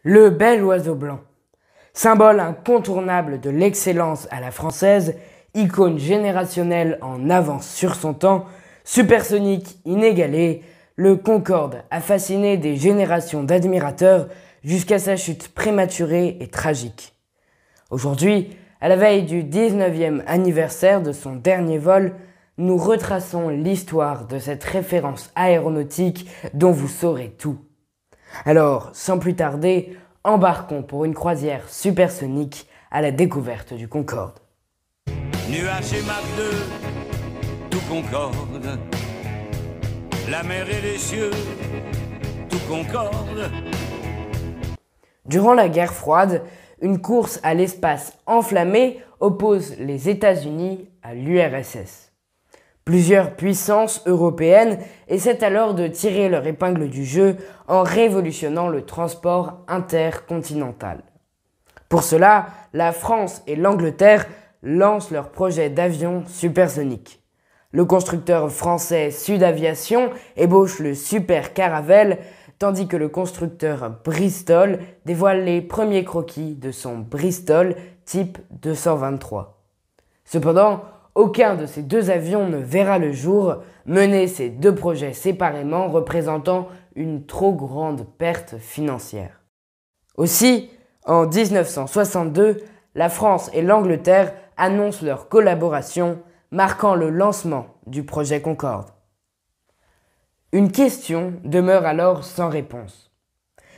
Le bel oiseau blanc. Symbole incontournable de l'excellence à la française, icône générationnelle en avance sur son temps, supersonique inégalé, le Concorde a fasciné des générations d'admirateurs jusqu'à sa chute prématurée et tragique. Aujourd'hui, à la veille du 19e anniversaire de son dernier vol, nous retraçons l'histoire de cette référence aéronautique dont vous saurez tout. Alors, sans plus tarder, embarquons pour une croisière supersonique à la découverte du Concorde. Nuages et Mach 2, tout concorde. La mer et les cieux, tout concorde. Durant la guerre froide, une course à l'espace enflammée oppose les États-Unis à l'URSS. Plusieurs puissances européennes essaient alors de tirer leur épingle du jeu en révolutionnant le transport intercontinental. Pour cela, la France et l'Angleterre lancent leur projet d'avion supersonique. Le constructeur français Sudaviation ébauche le Super Caravelle, tandis que le constructeur Bristol dévoile les premiers croquis de son Bristol Type 223. Cependant, aucun de ces deux avions ne verra le jour, mener ces deux projets séparément représentant une trop grande perte financière. Aussi, en 1962, la France et l'Angleterre annoncent leur collaboration, marquant le lancement du projet Concorde. Une question demeure alors sans réponse.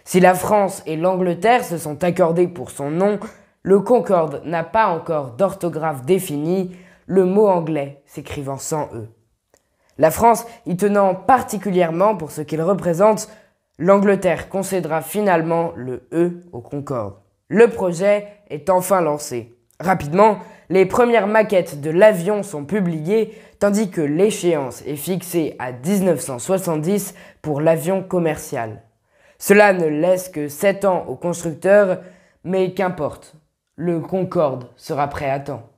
Si la France et l'Angleterre se sont accordés pour son nom, le Concorde n'a pas encore d'orthographe définie, le mot anglais s'écrivant sans E. La France y tenant particulièrement pour ce qu'il représente, l'Angleterre concédera finalement le E au Concorde. Le projet est enfin lancé. Rapidement, les premières maquettes de l'avion sont publiées, tandis que l'échéance est fixée à 1970 pour l'avion commercial. Cela ne laisse que 7 ans au constructeur, mais qu'importe, le Concorde sera prêt à temps.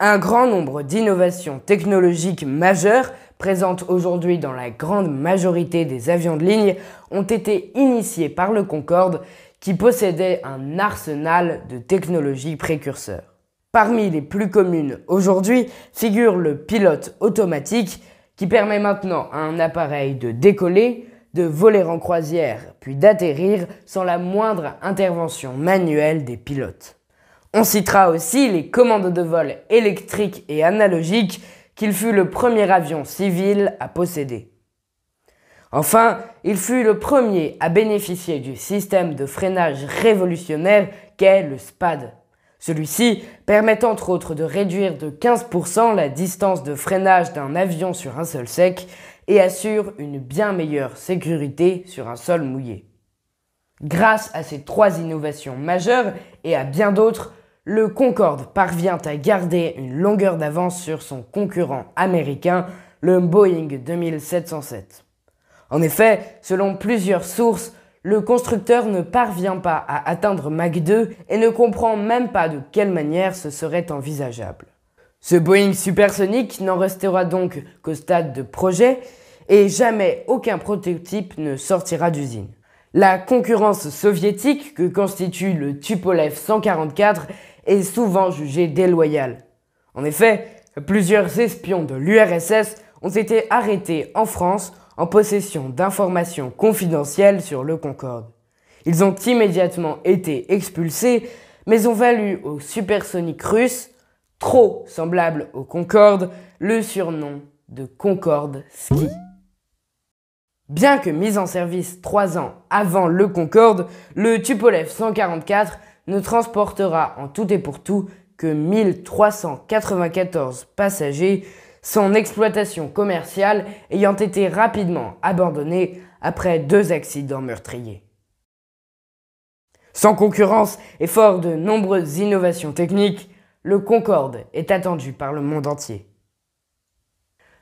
Un grand nombre d'innovations technologiques majeures, présentes aujourd'hui dans la grande majorité des avions de ligne, ont été initiées par le Concorde, qui possédait un arsenal de technologies précurseurs. Parmi les plus communes aujourd'hui figure le pilote automatique, qui permet maintenant à un appareil de décoller, de voler en croisière, puis d'atterrir sans la moindre intervention manuelle des pilotes. On citera aussi les commandes de vol électriques et analogiques qu'il fut le premier avion civil à posséder. Enfin, il fut le premier à bénéficier du système de freinage révolutionnaire qu'est le SPAD. Celui-ci permet entre autres de réduire de 15% la distance de freinage d'un avion sur un sol sec et assure une bien meilleure sécurité sur un sol mouillé. Grâce à ces 3 innovations majeures et à bien d'autres, le Concorde parvient à garder une longueur d'avance sur son concurrent américain, le Boeing 2707. En effet, selon plusieurs sources, le constructeur ne parvient pas à atteindre Mach 2 et ne comprend même pas de quelle manière ce serait envisageable. Ce Boeing supersonique n'en restera donc qu'au stade de projet et jamais aucun prototype ne sortira d'usine. La concurrence soviétique que constitue le Tupolev 144 est souvent jugée déloyale. En effet, plusieurs espions de l'URSS ont été arrêtés en France en possession d'informations confidentielles sur le Concorde. Ils ont immédiatement été expulsés, mais ont valu au supersonique russe, trop semblable au Concorde, le surnom de Concorde Ski. Bien que mis en service 3 ans avant le Concorde, le Tupolev 144 ne transportera en tout et pour tout que 1394 passagers, son exploitation commerciale ayant été rapidement abandonnée après 2 accidents meurtriers. Sans concurrence et fort de nombreuses innovations techniques, le Concorde est attendu par le monde entier.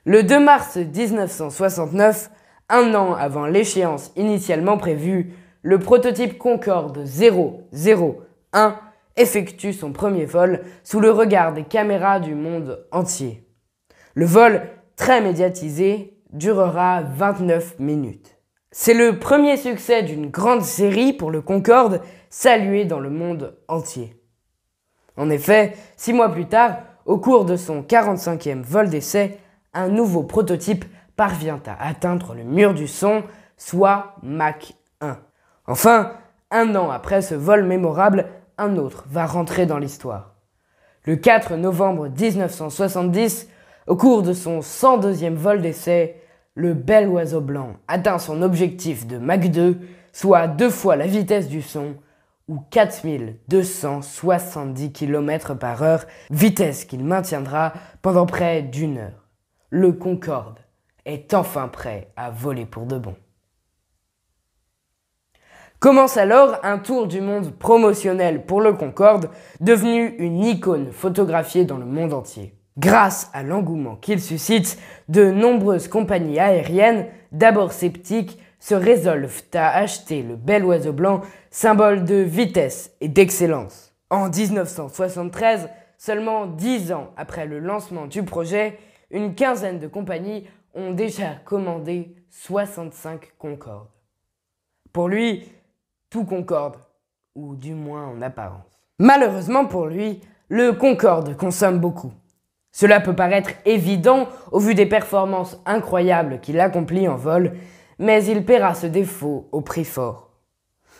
Le 2 mars 1969, un an avant l'échéance initialement prévue, le prototype Concorde 001 effectue son premier vol sous le regard des caméras du monde entier. Le vol, très médiatisé, durera 29 minutes. C'est le premier succès d'une grande série pour le Concorde, salué dans le monde entier. En effet, 6 mois plus tard, au cours de son 45e vol d'essai, un nouveau prototype parvient à atteindre le mur du son, soit Mach 1. Enfin, un an après ce vol mémorable, un autre va rentrer dans l'histoire. Le 4 novembre 1970, au cours de son 102e vol d'essai, le bel oiseau blanc atteint son objectif de Mach 2, soit 2 fois la vitesse du son, ou 4270 km/h, vitesse qu'il maintiendra pendant près d'1 heure. Le Concorde est enfin prêt à voler pour de bon. Commence alors un tour du monde promotionnel pour le Concorde, devenu une icône photographiée dans le monde entier. Grâce à l'engouement qu'il suscite, de nombreuses compagnies aériennes, d'abord sceptiques, se résolvent à acheter le bel oiseau blanc, symbole de vitesse et d'excellence. En 1973, seulement 10 ans après le lancement du projet, une quinzaine de compagnies ont déjà commandé 65 Concorde. Pour lui, tout concorde, ou du moins en apparence. Malheureusement pour lui, le Concorde consomme beaucoup. Cela peut paraître évident au vu des performances incroyables qu'il accomplit en vol, mais il paiera ce défaut au prix fort.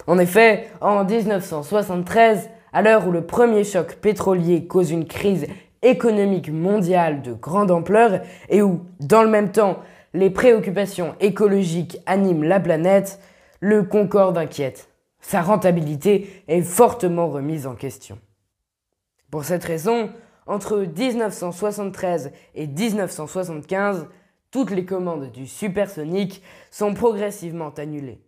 En effet, en 1973, à l'heure où le premier choc pétrolier cause une crise économique mondiale de grande ampleur et où, dans le même temps, les préoccupations écologiques animent la planète, le Concorde inquiète. Sa rentabilité est fortement remise en question. Pour cette raison, entre 1973 et 1975, toutes les commandes du supersonique sont progressivement annulées.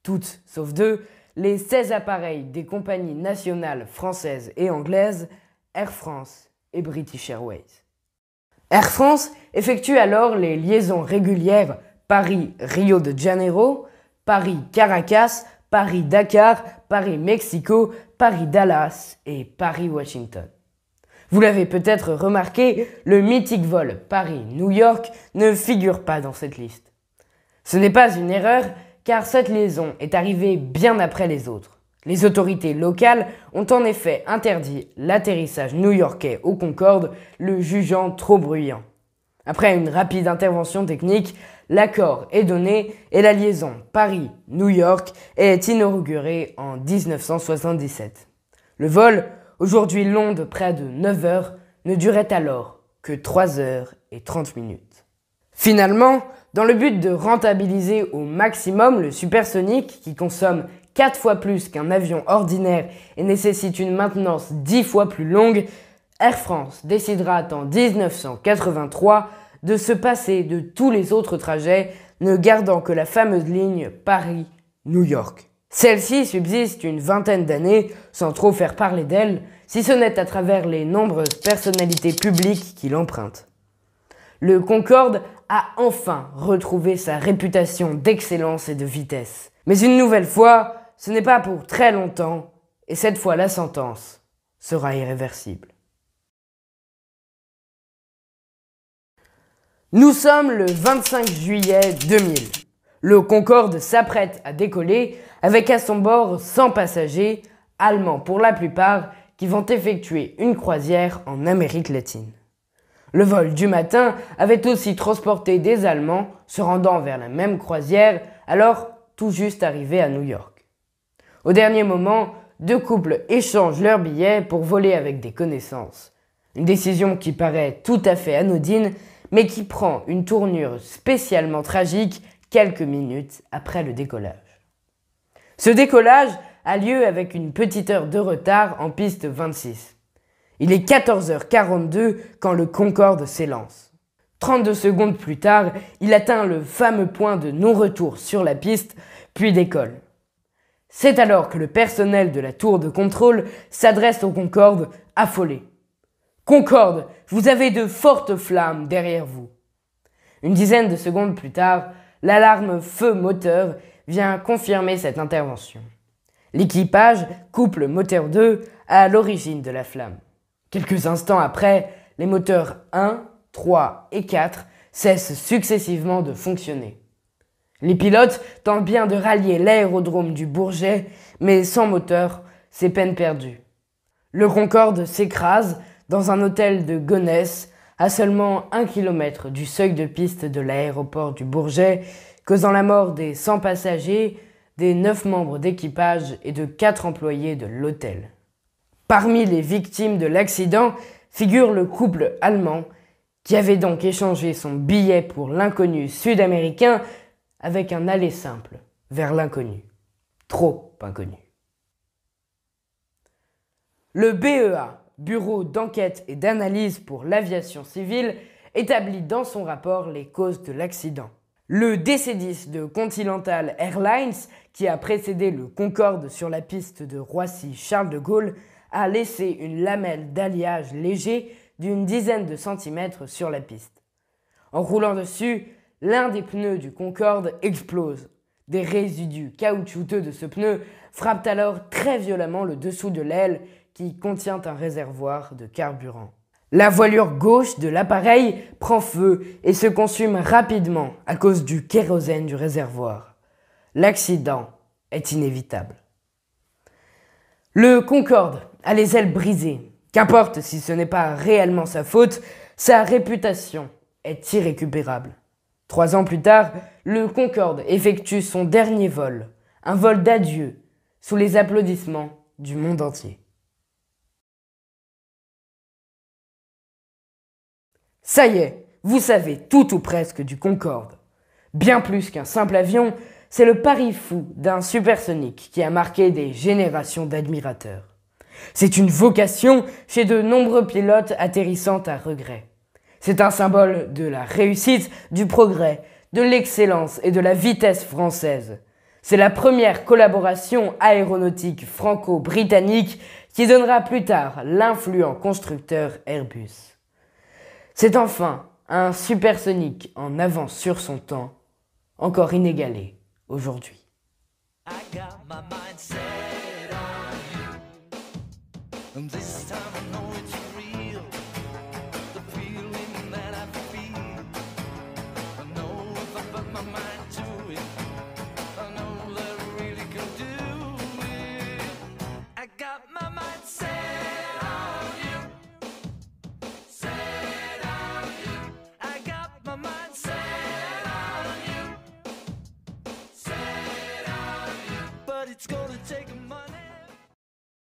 Toutes, sauf 2, les 16 appareils des compagnies nationales françaises et anglaises, Air France et British Airways. Air France effectue alors les liaisons régulières Paris-Rio de Janeiro, Paris-Caracas, Paris-Dakar, Paris-Mexico, Paris-Dallas et Paris-Washington. Vous l'avez peut-être remarqué, le mythique vol Paris-New York ne figure pas dans cette liste. Ce n'est pas une erreur, car cette liaison est arrivée bien après les autres. Les autorités locales ont en effet interdit l'atterrissage new-yorkais au Concorde, le jugeant trop bruyant. Après une rapide intervention technique, l'accord est donné et la liaison Paris-New York est inaugurée en 1977. Le vol, aujourd'hui long de près de 9 heures, ne durait alors que 3 heures et 30 minutes. Finalement, dans le but de rentabiliser au maximum le supersonique qui consomme 4 fois plus qu'un avion ordinaire et nécessite une maintenance 10 fois plus longue, Air France décidera en 1983 de se passer de tous les autres trajets, ne gardant que la fameuse ligne Paris-New York. Celle-ci subsiste une vingtaine d'années sans trop faire parler d'elle, si ce n'est à travers les nombreuses personnalités publiques qui l'empruntent. Le Concorde a enfin retrouvé sa réputation d'excellence et de vitesse. Mais une nouvelle fois, ce n'est pas pour très longtemps, et cette fois la sentence sera irréversible. Nous sommes le 25 juillet 2000. Le Concorde s'apprête à décoller avec à son bord 100 passagers, allemands pour la plupart, qui vont effectuer une croisière en Amérique latine. Le vol du matin avait aussi transporté des Allemands se rendant vers la même croisière, alors tout juste arrivés à New York. Au dernier moment, 2 couples échangent leurs billets pour voler avec des connaissances. Une décision qui paraît tout à fait anodine, mais qui prend une tournure spécialement tragique quelques minutes après le décollage. Ce décollage a lieu avec une petite heure de retard en piste 26. Il est 14h42 quand le Concorde s'élance. 32 secondes plus tard, il atteint le fameux point de non-retour sur la piste, puis décolle. C'est alors que le personnel de la tour de contrôle s'adresse au Concorde, affolé. « Concorde, vous avez de fortes flammes derrière vous. » Une dizaine de secondes plus tard, l'alarme feu moteur vient confirmer cette intervention. L'équipage coupe le moteur 2 à l'origine de la flamme. Quelques instants après, les moteurs 1, 3 et 4 cessent successivement de fonctionner. Les pilotes tentent bien de rallier l'aérodrome du Bourget, mais sans moteur, c'est peine perdue. Le Concorde s'écrase dans un hôtel de Gonesse, à seulement 1 km du seuil de piste de l'aéroport du Bourget, causant la mort des 100 passagers, des 9 membres d'équipage et de 4 employés de l'hôtel. Parmi les victimes de l'accident figure le couple allemand qui avait donc échangé son billet pour l'inconnu sud-américain avec un aller simple vers l'inconnu. Trop inconnu. Le BEA, Bureau d'enquête et d'analyse pour l'aviation civile, établit dans son rapport les causes de l'accident. Le DC-10 de Continental Airlines, qui a précédé le Concorde sur la piste de Roissy-Charles de Gaulle, a laissé une lamelle d'alliage léger d'une dizaine de centimètres sur la piste. En roulant dessus, l'un des pneus du Concorde explose. Des résidus caoutchouteux de ce pneu frappent alors très violemment le dessous de l'aile qui contient un réservoir de carburant. La voilure gauche de l'appareil prend feu et se consume rapidement à cause du kérosène du réservoir. L'accident est inévitable. Le Concorde a les ailes brisées. Qu'importe si ce n'est pas réellement sa faute, sa réputation est irrécupérable. 3 ans plus tard, le Concorde effectue son dernier vol, un vol d'adieu, sous les applaudissements du monde entier. Ça y est, vous savez tout ou presque du Concorde. Bien plus qu'un simple avion, c'est le pari fou d'un supersonique qui a marqué des générations d'admirateurs. C'est une vocation chez de nombreux pilotes atterrissant à regret. C'est un symbole de la réussite, du progrès, de l'excellence et de la vitesse française. C'est la première collaboration aéronautique franco-britannique qui donnera plus tard l'influent constructeur Airbus. C'est enfin un supersonique en avance sur son temps, encore inégalé aujourd'hui. It's gonna take